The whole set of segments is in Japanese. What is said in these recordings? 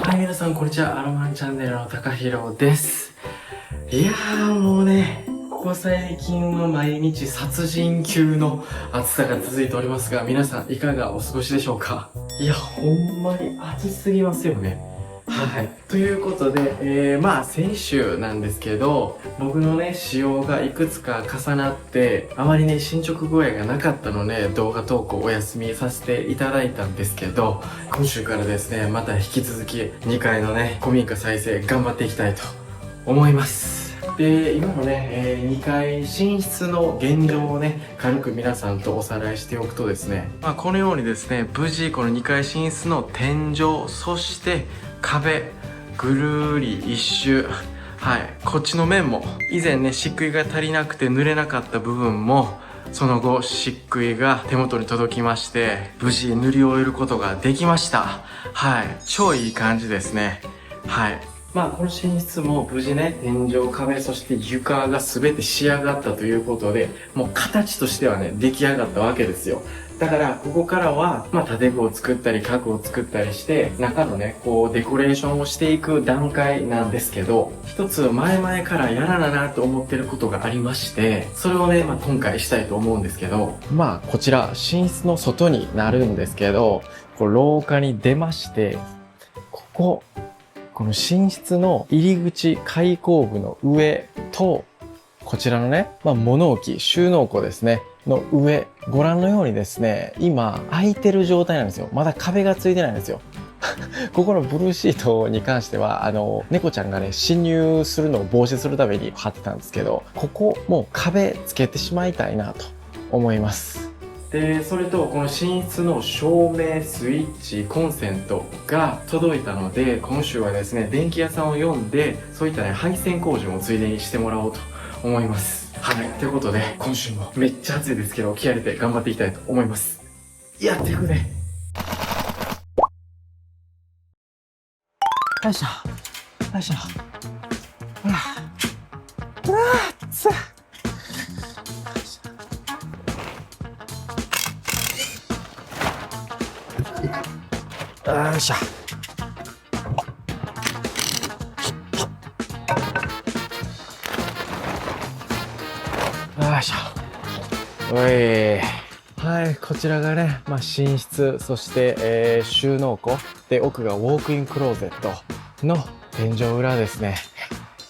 はい、皆さん、こんにちは。アロマンチャンネルの高弘です。いやー、もうね、ここ最近は毎日殺人級の暑さが続いておりますが、皆さん、いかがお過ごしでしょうか？いや、ほんまに暑すぎますよね。はい。ということで、先週なんですけど、僕のね、仕様がいくつか重なって、あまりね、進捗具合がなかったので、動画投稿お休みさせていただいたんですけど、今週からですね、また引き続き2階のね、古民家再生頑張っていきたいと思います。で、今のね、2階寝室の現状をね、軽く皆さんとおさらいしておくとですね、このようにですね、無事この2階寝室の天井、そして壁、ぐるーり一周、はい、こっちの面も、以前ね、漆喰が足りなくて塗れなかった部分も、その後、漆喰が手元に届きまして、無事塗り終えることができました。はい、超いい感じですね。はい。この寝室も無事ね、天井、壁、そして床が全て仕上がったということで、もう形としてはね、出来上がったわけですよ。だから、ここからは、建具を作ったり、家具を作ったりして、中のね、デコレーションをしていく段階なんですけど、一つ前々からやらななと思ってることがありまして、それをね、今回したいと思うんですけど、こちら、寝室の外になるんですけど、廊下に出まして、この寝室の入り口開口部の上と、こちらのね、物置、収納庫ですね、の上、ご覧のようにですね、今、空いてる状態なんですよ。まだ壁がついてないんですよ。ここのブルーシートに関しては、猫ちゃんがね、侵入するのを防止するために貼ってたんですけど、ここ、もう壁つけてしまいたいなと思います。で、それと、この寝室の照明、スイッチ、コンセントが届いたので、今週はですね、電気屋さんを呼んで、そういったね、配線工事もついでにしてもらおうと思います。はい。ということで、今週もめっちゃ暑いですけど、気合入れて頑張っていきたいと思います。やっていくね。よいしょ。よいしょ。暑い。よいしょ。よいしょ。おい。はい、こちらがね、寝室、そして、収納庫。で、奥がウォークインクローゼットの天井裏ですね。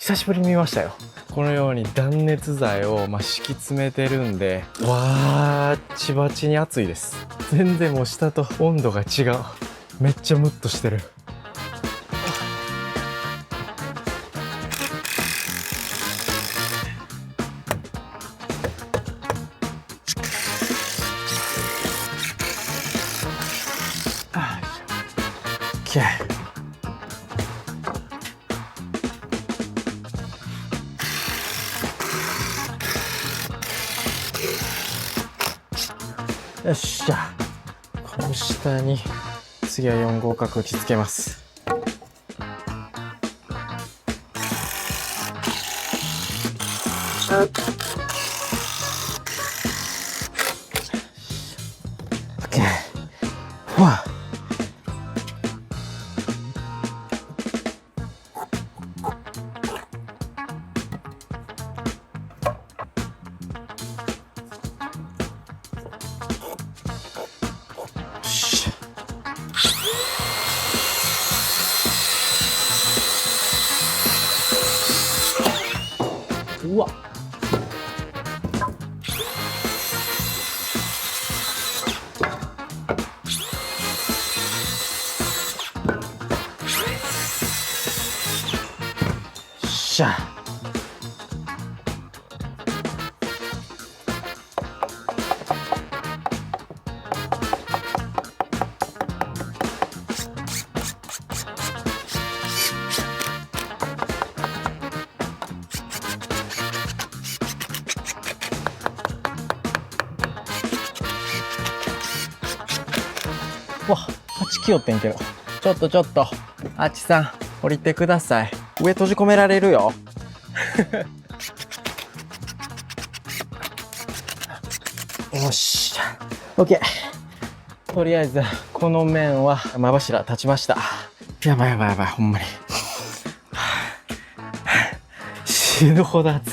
久しぶりに見ましたよ。このように断熱材を敷き詰めてるんで、わー、ちばちに暑いです。全然もう下と温度が違う。めっちゃムッとしてる。OK。よっしゃ。この下に次は4号角打ち付けます。OK。わあ。うわっ。しゃ。わ、あっち来よってんけど。ちょっと。あっちさん、降りてください。上閉じ込められるよ。よっしゃ。OK。とりあえず、この面は、真柱立ちました。やばいやばいやばい、ほんまに。死ぬほど暑い。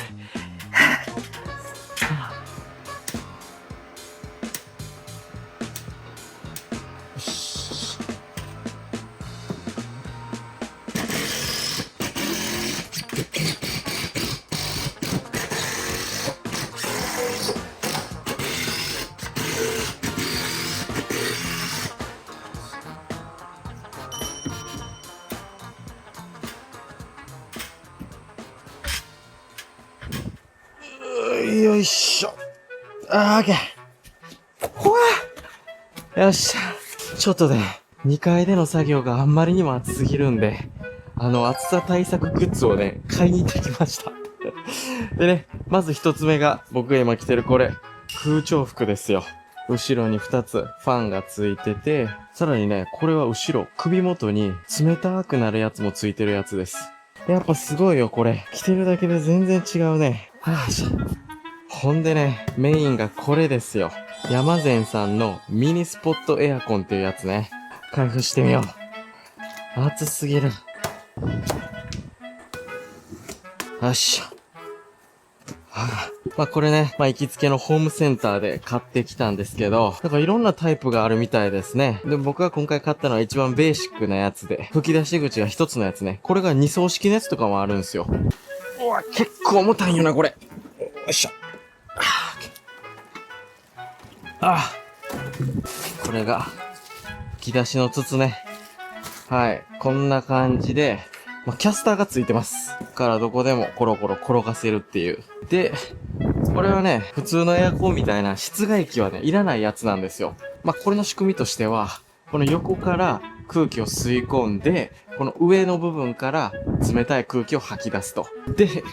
よいしょ。オッケー。ほわよっしゃ。ちょっとね、2階での作業があんまりにも暑すぎるんで、暑さ対策グッズをね、買いに行ってきました。でね、まず一つ目が、僕が今着てるこれ、空調服ですよ。後ろに2つファンがついてて、さらにね、これは後ろ、首元に冷たくなるやつもついてるやつです。やっぱすごいよ、これ。着てるだけで全然違うね。ほんでね、メインがこれですよ。ヤマゼンさんのミニスポットエアコンっていうやつね。開封してみよう。暑すぎる。よっしゃ。まあこれね、行きつけのホームセンターで買ってきたんですけど、なんかいろんなタイプがあるみたいですね。で、僕が今回買ったのは一番ベーシックなやつで、吹き出し口が一つのやつね。これが2層式のやつとかもあるんですよ。うわ、結構重たいよな、これ。よいしょ。これが、吹き出しの筒ね。はい。こんな感じで、キャスターがついてます。からどこでもコロコロ転がせるっていう。で、これはね、普通のエアコンみたいな室外機はね、いらないやつなんですよ。これの仕組みとしては、この横から空気を吸い込んで、この上の部分から冷たい空気を吐き出すと。で、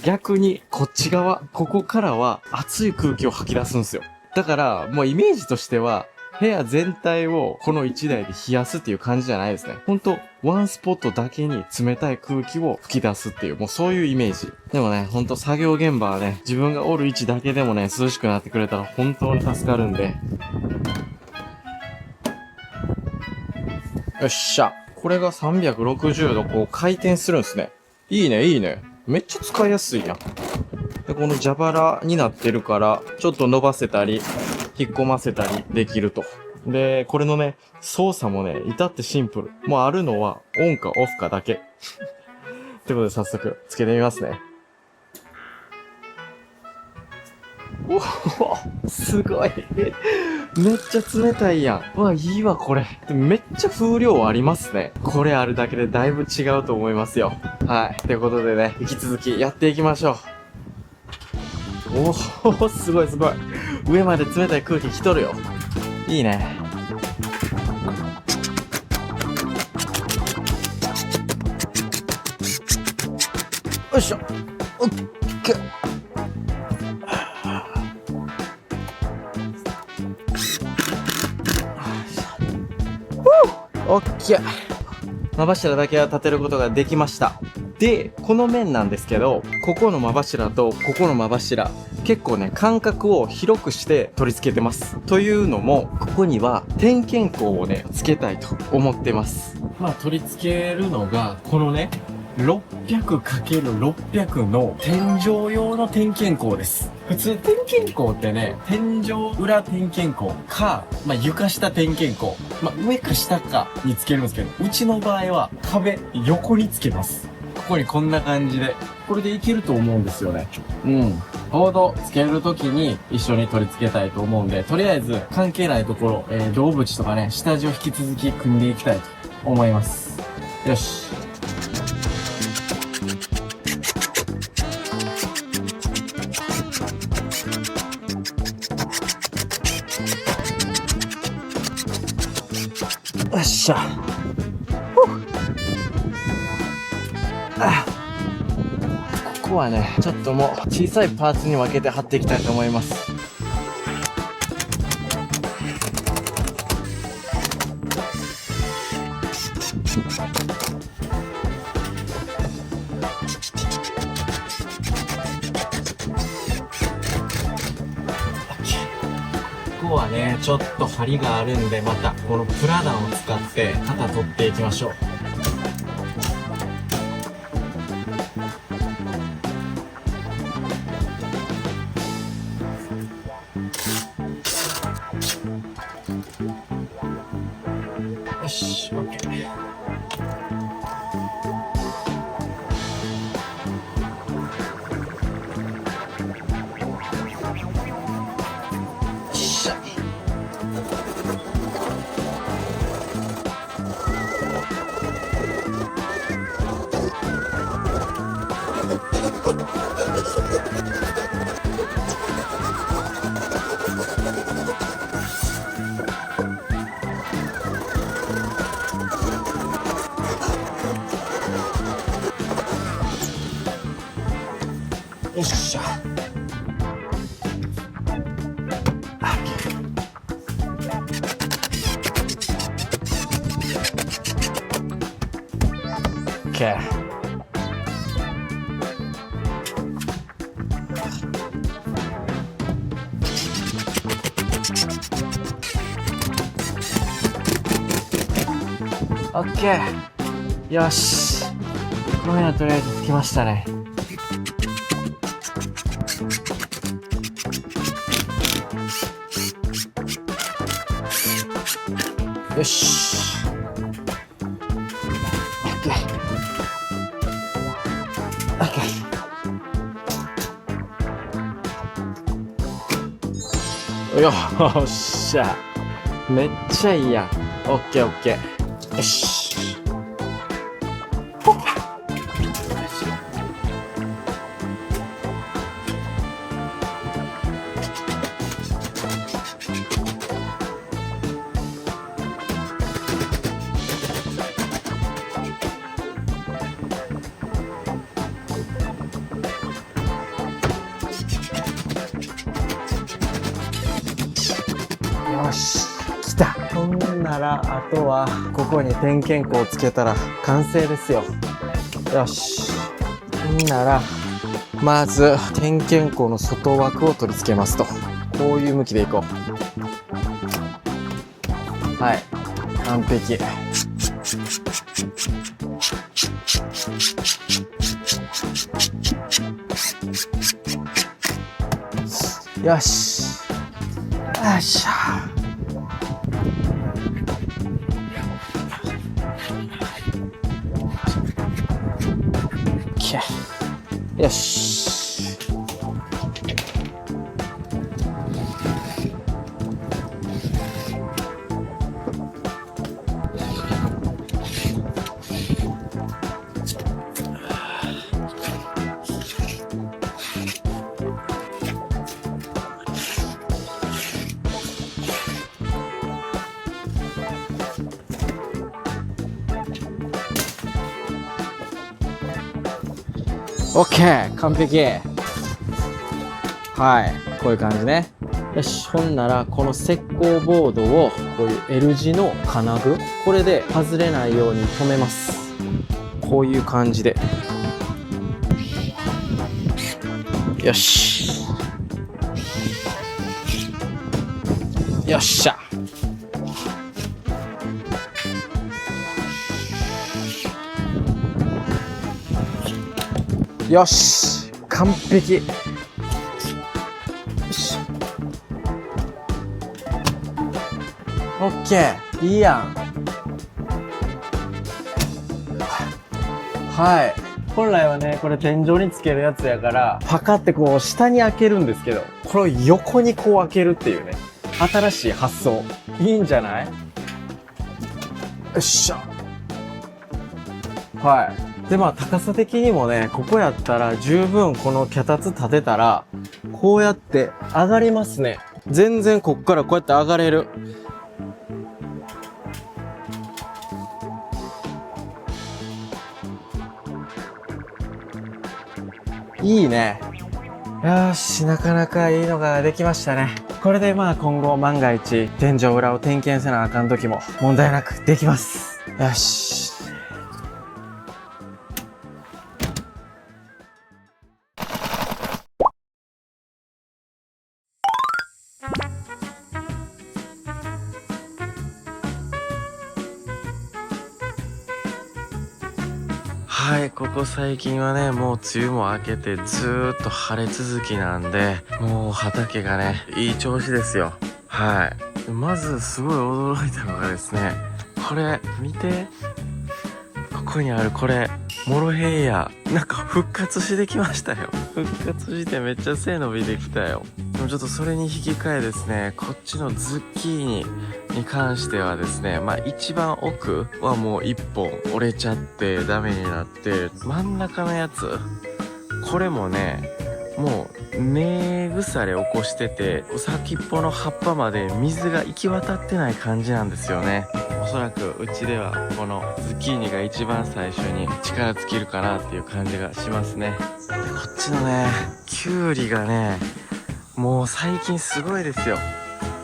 逆にこっち側、ここからは熱い空気を吐き出すんですよ。だから、もうイメージとしては、部屋全体をこの1台で冷やすっていう感じじゃないですね。ほんと、ワンスポットだけに冷たい空気を吹き出すっていう、もうそういうイメージ。でもね、ほんと作業現場はね、自分がおる位置だけでもね、涼しくなってくれたら本当に助かるんで。よっしゃ。これが360度こう回転するんですね。いいね、いいね。めっちゃ使いやすいやん。で、この蛇腹になってるから、ちょっと伸ばせたり、引っ込ませたりできると。で、これのね、操作もね、至ってシンプル。もうあるのは、オンかオフかだけ。ということで早速、つけてみますね。おお、すごい。めっちゃ冷たいやん。うわ、いいわ、これ。めっちゃ風量ありますね。これあるだけでだいぶ違うと思いますよ。はい。ということでね、引き続きやっていきましょう。おお、すごいすごい。上まで冷たい空気来とるよ。いいね。よいしょ。オッケー。オッケー。真柱だけは立てることができました。で、この面なんですけど、ここの真柱とここの真柱、結構ね、間隔を広くして取り付けてます。というのも、ここには点検口をね、つけたいと思ってます。取り付けるのが、このね、600×600 の天井用の点検口です。普通点検口ってね、天井裏点検口か、床下点検口、上か下かにつけるんですけど、うちの場合は壁横につけます。ここにこんな感じで、これでいけると思うんですよね。ボードつけるときに一緒に取り付けたいと思うんで、とりあえず関係ないところ、胴縁とかね、下地を引き続き組んでいきたいと思います。よし。よっしゃ。ここはね、ちょっともう小さいパーツに分けて貼っていきたいと思います。ここはね、ちょっと針があるんで、またこのプラダンを使って型取っていきましょう。よっしゃ。オッケー。オッケー。よし。これはとりあえずつきましたね。よし。オッケー。オッケー。よっしゃ。めっちゃいいやん。オッケーオッケー。よし。よし、来た。ほんならあとはここに点検口をつけたら完成ですよ。よし。ほんならまず点検口の外枠を取り付けますと、こういう向きでいこう。はい、完璧。よし。よっしゃ。よし。オッケー、完璧。はい、こういう感じね。よし、ほんならこの石膏ボードをこういう L 字の金具、これで外れないように留めます。こういう感じで。よし。よっしゃ。よし、完璧。よし。オッケー、いいやん。はい。本来はね、これ天井につけるやつやから、パカってこう下に開けるんですけど、これを横にこう開けるっていうね、新しい発想。いいんじゃない？よっしゃ。はい。で、まあ高さ的にもね、ここやったら十分この脚立立てたら、こうやって上がりますね。全然こっからこうやって上がれる。いいね。よーし、なかなかいいのができましたね。これでまあ今後万が一天井裏を点検せなあかん時も問題なくできます。よし。はい、ここ最近はね、もう梅雨も明けてずーっと晴れ続きなんで、もう畑がね、いい調子ですよ。はい。まずすごい驚いたのがですね、これ、見て。ここにあるこれ、モロヘイヤ。なんか復活してきましたよ。復活してめっちゃ背伸びてきたよ。でもちょっとそれに引き換えですね、こっちのズッキーニに関してはですね、まあ一番奥はもう一本折れちゃってダメになって、真ん中のやつ、これもね、もう根腐れ起こしてて、先っぽの葉っぱまで水が行き渡ってない感じなんですよね。おそらくうちではこのズッキーニが一番最初に力尽きるかなっていう感じがしますね。っちのね、きゅうりがね、もう最近すごいですよ。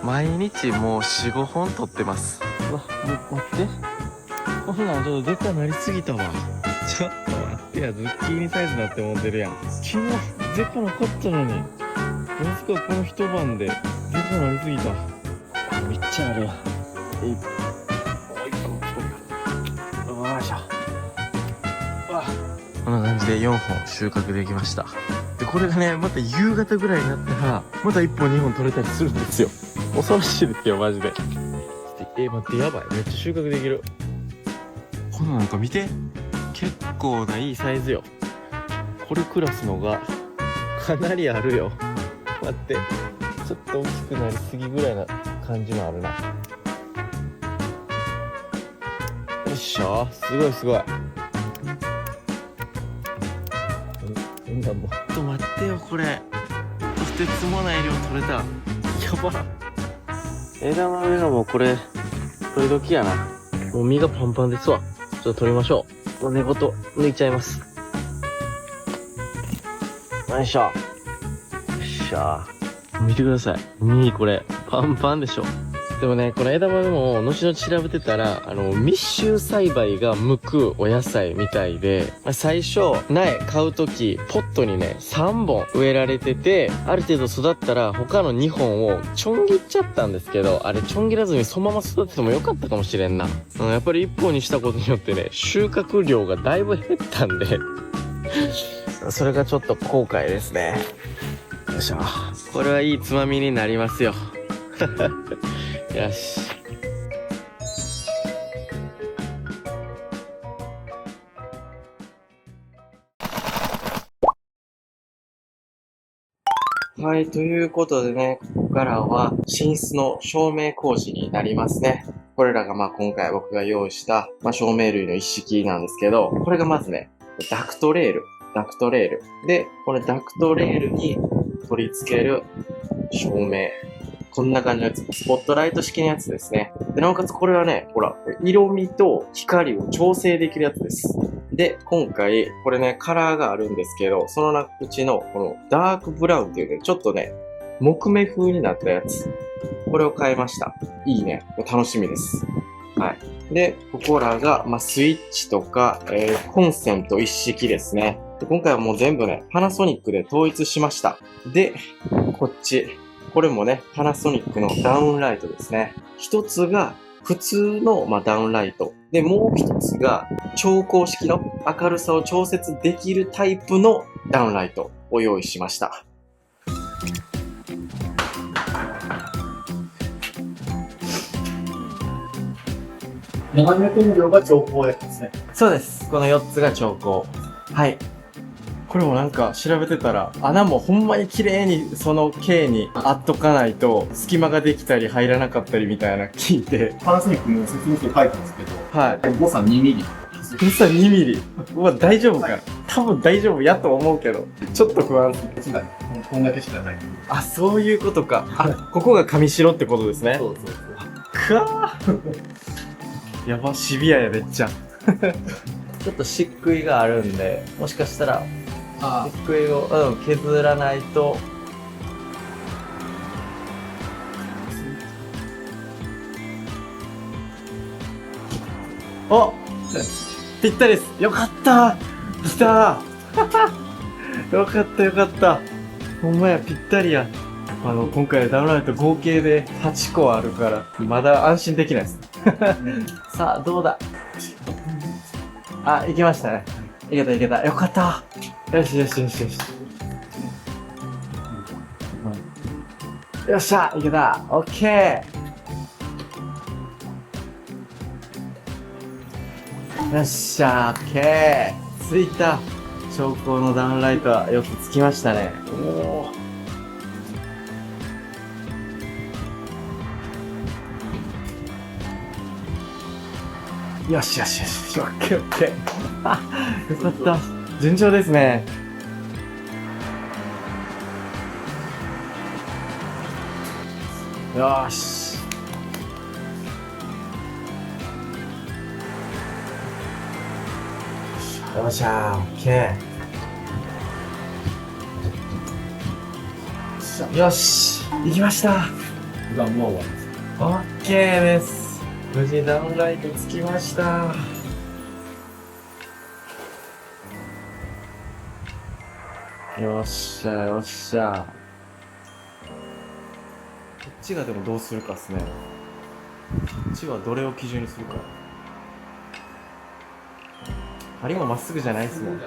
毎日もう4、5本取ってます。うわ、もう待って。こんなんちょっとでかなりすぎたわ。ちょっと待ってや、ズッキーニサイズになって思ってるやん。昨日、でかなかったのに。まさかこの一晩で、でかなりすぎた。めっちゃあるやん。よいしょ。こんな感じで4本収穫できました。で、これがね、また夕方ぐらいになったら、また1本2本取れたりするんですよ。恐ろしいですよ、マジで。待って、やばい。めっちゃ収穫できる。このなんか見て。結構ないいサイズよ。これクラスのが、かなりあるよ。待って。ちょっと大きくなりすぎぐらいな感じもあるな。よっしゃ。すごいすごい。ちょっと待ってよ、これ。とてつもない量取れた。やば。枝豆のもうこれ、取り時やな。もう身がパンパンですわ。ちょっと取りましょう。もう根ごと抜いちゃいます。よいしょ。よっしゃ。見てください。身これ、パンパンでしょ。でもね、この枝豆も後々調べてたら、密集栽培が向くお野菜みたいで、最初、苗買うとき、ポットにね、3本植えられてて、ある程度育ったら他の2本をちょん切っちゃったんですけど、あれちょん切らずにそのまま育ててもよかったかもしれんな。やっぱり1本にしたことによってね、収穫量がだいぶ減ったんで、それがちょっと後悔ですね。よいしょ。これはいいつまみになりますよ。よし。はい、ということでね、ここからは寝室の照明工事になりますね。これらが今回僕が用意した、照明類の一式なんですけど、これがまずね、ダクトレール。で、これダクトレールに取り付ける照明。こんな感じのやつ。スポットライト式のやつですね。で、なおかつこれはね、ほら、色味と光を調整できるやつです。で、今回、これね、カラーがあるんですけど、そのうちの、このダークブラウンっていうね、ちょっとね、木目風になったやつ。これを買いました。いいね。楽しみです。はい。で、ここらが、スイッチとか、コンセント一式ですね。で、今回はもう全部ね、パナソニックで統一しました。で、こっち。これもね、パナソニックのダウンライトですね。一つが普通の、ダウンライト。で、もう一つが調光式の明るさを調節できるタイプのダウンライトを用意しました。長め天井が調光ですね。そうです。この4つが調光。はい。これもなんか調べてたら、穴もほんまに綺麗にその径にあっとかないと、隙間ができたり入らなかったりみたいな聞いて。パナソニックの説明書書いてますけど、はい。誤差2ミリ。誤差2ミリ。うわ、大丈夫かな、多分大丈夫やと思うけど、ちょっと不安。こんだけしかない。あ、そういうことか。あ、ここが上白ってことですね。そう。くわーやば、シビアや、めっちゃ。ちょっと漆喰があるんで、もしかしたら、漆喰を、削らないと。お、ぴったりです。よかった。来た。よかった。ほんまや、ぴったりや。今回ダウンライト合計で8個あるから、まだ安心できないです。さあ、どうだ。あ、行きましたね。いけた。よかった。よし。よっしゃ、いけた。オッケー。よっしゃ、オッケー。ついた。調光のダウンライトはよくつきましたね。おー。よし。オッケー。よかった。順調ですね。よーし。よっしゃー、オッケー。しゃ。よし、行きました。がもう終わりです。オッケーです。無事ダウンライト着きました。よっしゃよっしゃ。こっちがでもどうするかっすね。こっちはどれを基準にするか。針もまっすぐじゃないっすもん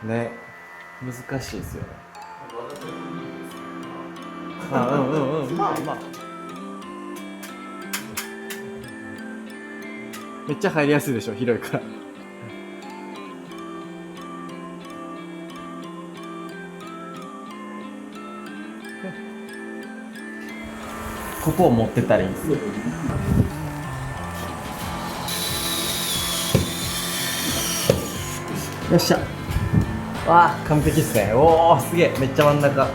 ね。難しいですよね。あ、まあまあめっちゃ入りやすいでしょ、広いから。ここを持ってたらいいんですよ。よっしゃ。わあ、完璧っすね。おお、すげえ、めっちゃ真ん中。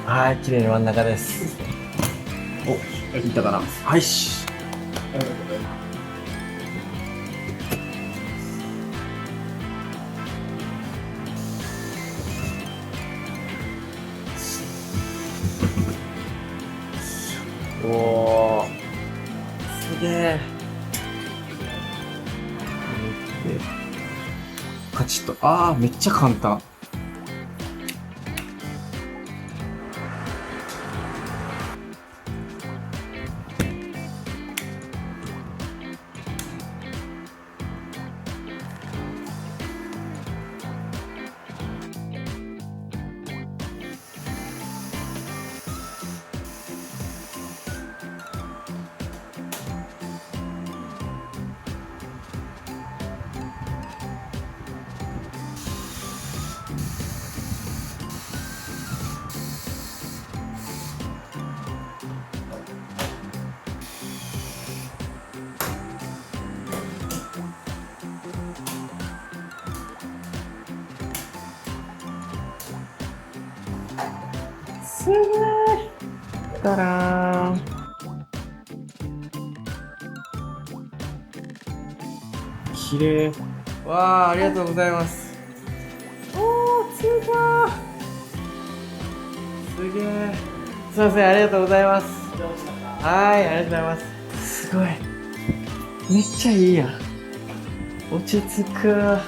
はい、綺麗に真ん中です。お、いったかな。はいし。おお、すげえ。カチッと。ああ、めっちゃ簡単。すげえ。たらーん。綺麗。わあ、ありがとうございます。おー、ついたー。すげえ。すいません、ありがとうございます。はい、ありがとうございます。すごい。めっちゃいいやん。落ち着く。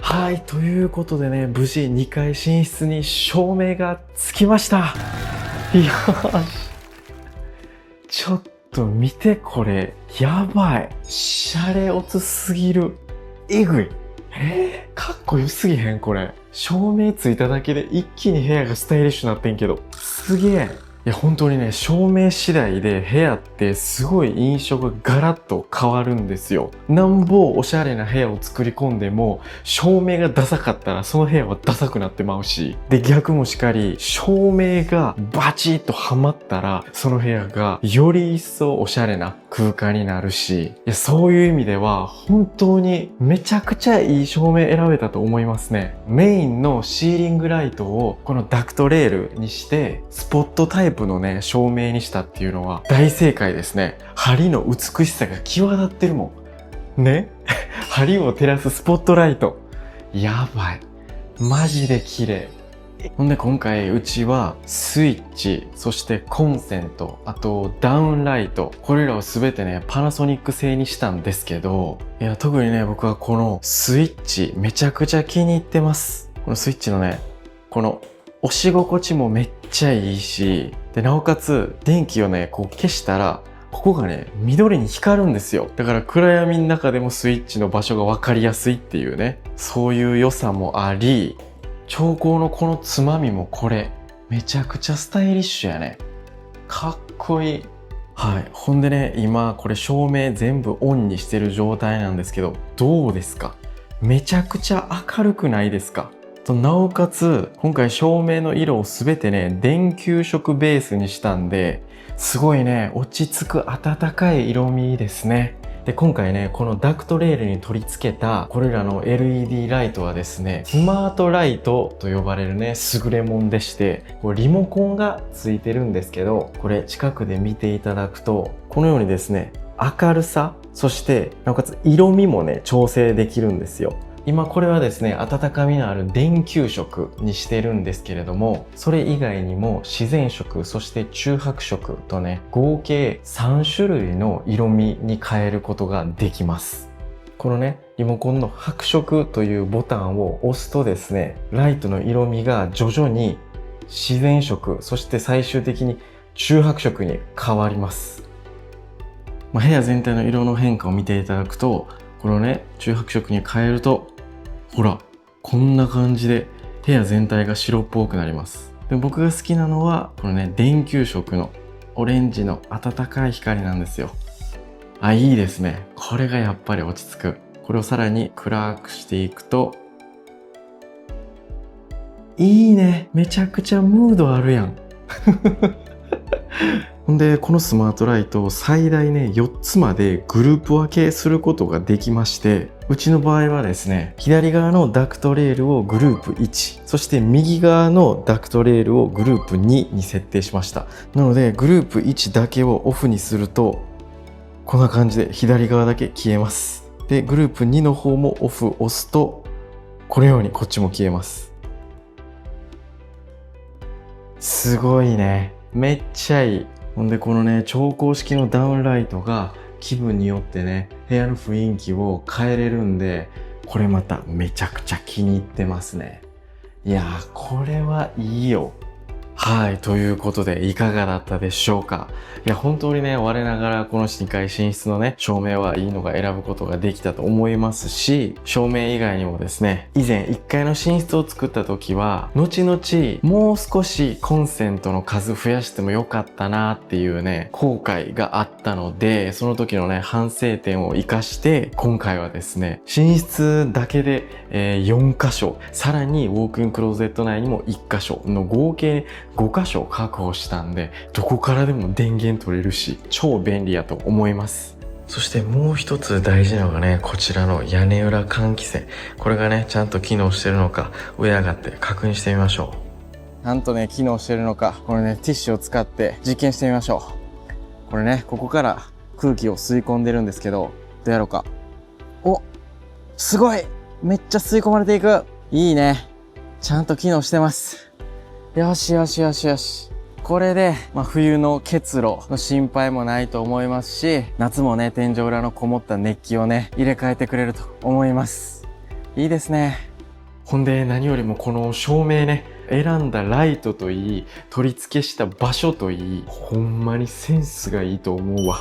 はい、ということでね、無事2階寝室に照明がつきました。よーし。ちょっと見てこれ。やばい。シャレオツすぎる。えぐい。かっこよすぎへんこれ。照明ついただけで一気に部屋がスタイリッシュになってんけど。すげえ。いや本当にね、照明次第で部屋ってすごい印象がガラッと変わるんですよ。なんぼおしゃれな部屋を作り込んでも、照明がダサかったらその部屋はダサくなってまうし、で逆もしかり、照明がバチッとハマったら、その部屋がより一層おしゃれな空間になるし、いやそういう意味では本当にめちゃくちゃいい照明選べたと思いますね。メインのシーリングライトをこのダクトレールにして、スポットタイプのね、照明にしたっていうのは大正解ですね。梁の美しさが際立ってるもん。ね梁を照らすスポットライト。やばい。マジで綺麗。ほんで今回うちはスイッチ、そしてコンセント、あとダウンライト、これらを全てねパナソニック製にしたんですけど、いや特にね僕はこのスイッチめちゃくちゃ気に入ってます。このスイッチのねこの押し心地もめっちゃいいし、でなおかつ電気をねこう消したらここがね緑に光るんですよ。だから暗闇の中でもスイッチの場所が分かりやすいっていうね、そういう良さもあり、調光のこのつまみもこれめちゃくちゃスタイリッシュやね。かっこいい。はい。ほんでね今これ照明全部オンにしてる状態なんですけど、どうですか？めちゃくちゃ明るくないですか？となおかつ今回照明の色を全てね電球色ベースにしたんで、すごいね落ち着く暖かい色味ですね。で今回ねこのダクトレールに取り付けたこれらの LED ライトはですね、スマートライトと呼ばれるね優れもんでして、これリモコンがついてるんですけど、これ近くで見ていただくとこのようにですね明るさ、そしてなおかつ色味もね調整できるんですよ。今これはですね温かみのある電球色にしてるんですけれども、それ以外にも自然色、そして中白色とね合計3種類の色味に変えることができます。このねリモコンの白色というボタンを押すとですね、ライトの色味が徐々に自然色、そして最終的に中白色に変わります。部屋全体の色の変化を見ていただくと、このね中白色に変えるとほらこんな感じで部屋全体が白っぽくなります。で僕が好きなのはこのね電球色のオレンジの暖かい光なんですよ。あ、いいですね。これがやっぱり落ち着く。これをさらに暗くしていくといいね。めちゃくちゃムードあるやん。ほんでこのスマートライトを最大ね4つまでグループ分けすることができまして、うちの場合はですね左側のダクトレールをグループ1、そして右側のダクトレールをグループ2に設定しました。なのでグループ1だけをオフにするとこんな感じで左側だけ消えます。でグループ2の方もオフ押すとこのようにこっちも消えます。すごいね。めっちゃいい。ほんでこのね調光式のダウンライトが気分によってね部屋の雰囲気を変えれるんで、これまためちゃくちゃ気に入ってますね。いやーこれはいいよ。はい、ということでいかがだったでしょうか。いや本当にね我ながらこの2階寝室のね照明はいいのが選ぶことができたと思いますし、照明以外にもですね以前1階の寝室を作った時は後々もう少しコンセントの数増やしてもよかったなっていうね後悔があったので、その時のね反省点を生かして今回はですね寝室だけで、4箇所、さらにウォークインクローゼット内にも1箇所の合計5箇所確保したんで、どこからでも電源取れるし超便利やと思います。そしてもう一つ大事なのがねこちらの屋根裏換気扇、これがねちゃんと機能してるのか上上がって確認してみましょう。ちゃんとね機能してるのか、これねティッシュを使って実験してみましょう。これねここから空気を吸い込んでるんですけど、どうやろうか。お、すごい、めっちゃ吸い込まれていく。いいね、ちゃんと機能してます。よしよしよしよし。これで、冬の結露の心配もないと思いますし、夏もね、天井裏のこもった熱気をね、入れ替えてくれると思います。いいですね。ほんで、何よりもこの照明ね、選んだライトといい、取り付けした場所といい、ほんまにセンスがいいと思うわ。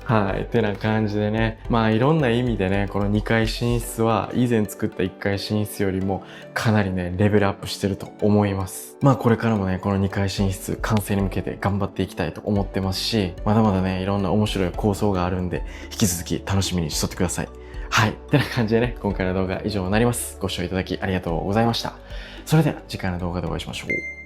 はい。ってな感じでね。いろんな意味でね、この2階寝室は以前作った1階寝室よりもかなりね、レベルアップしてると思います。これからもね、この2階寝室完成に向けて頑張っていきたいと思ってますし、まだまだね、いろんな面白い構想があるんで、引き続き楽しみにしとってください。はい。ってな感じでね、今回の動画は以上になります。ご視聴いただきありがとうございました。それでは次回の動画でお会いしましょう。